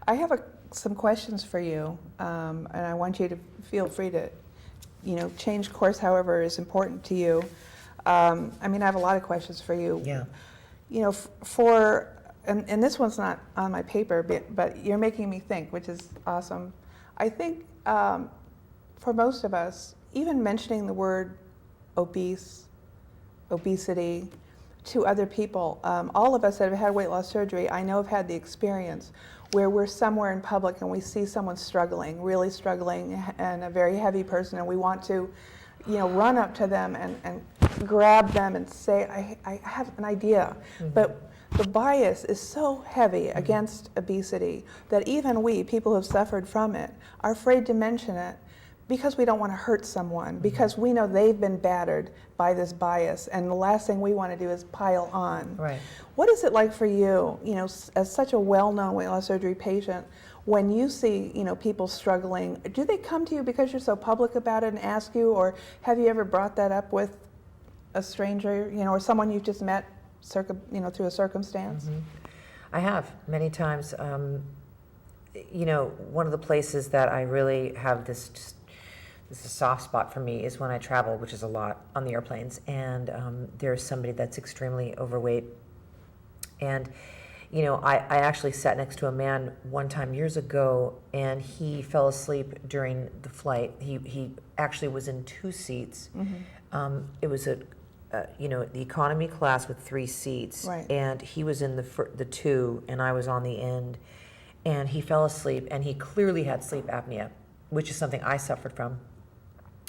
I have some questions for you, and I want you to feel free to, change course however is important to you. I have a lot of questions for you. Yeah. And this one's not on my paper, but you're making me think, which is awesome. I think for most of us, even mentioning the word obesity to other people, all of us that have had weight loss surgery, I know have had the experience where we're somewhere in public and we see someone struggling, really struggling, and a very heavy person, and we want to, run up to them and grab them and say, I have an idea. Mm-hmm. But the bias is so heavy against obesity that even we, people who have suffered from it, are afraid to mention it because we don't want to hurt someone, because we know they've been battered by this bias, and the last thing we want to do is pile on. Right. What is it like for you, as such a well-known weight loss surgery patient, when you see, people struggling? Do they come to you because you're so public about it and ask you, or have you ever brought that up with a stranger, or someone you've just met, through a circumstance? Mm-hmm. I have many times. One of the places that I really have this is a soft spot for me is when I travel, which is a lot on the airplanes, and there's somebody that's extremely overweight. And, I actually sat next to a man one time years ago, and he fell asleep during the flight. He actually was in 2 seats. Mm-hmm. It was the economy class with 3 seats, right. And he was in the 2, and I was on the end, and he fell asleep, and he clearly had sleep apnea, which is something I suffered from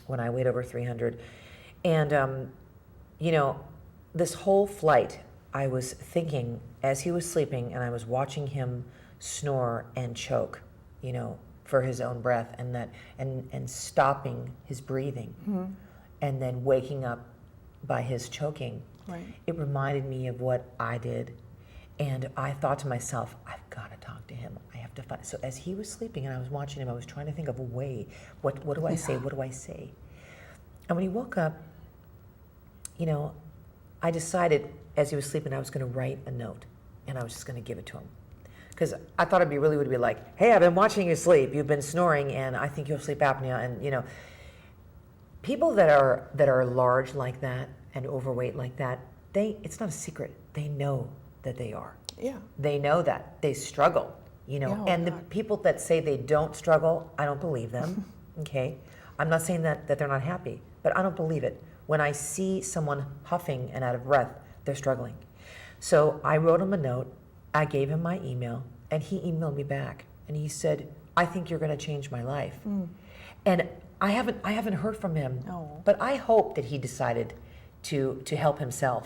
when I weighed over 300. And, this whole flight, I was thinking as he was sleeping, and I was watching him snore and choke, for his own breath, and stopping his breathing, mm-hmm. and then waking up by his choking. Right. It reminded me of what I did, and I thought to myself, I've got to talk to him. I have to find. So as he was sleeping and I was watching him, I was trying to think of a way. What do I say? What do I say? And when he woke up, I decided as he was sleeping I was going to write a note, and I was just going to give it to him, because I thought would be like, hey, I've been watching you sleep. You've been snoring, and I think you have sleep apnea. And people that are large like that and overweight like that, it's not a secret. They know that they are. Yeah. They know that they struggle. And the people that say they don't struggle, I don't believe them. Okay, I'm not saying that they're not happy, but I don't believe it. When I see someone huffing and out of breath, they're struggling. So I wrote him a note. I gave him my email, and he emailed me back, and he said, I think you're going to change my life. And I haven't heard from him, No. but I hope that he decided to help himself.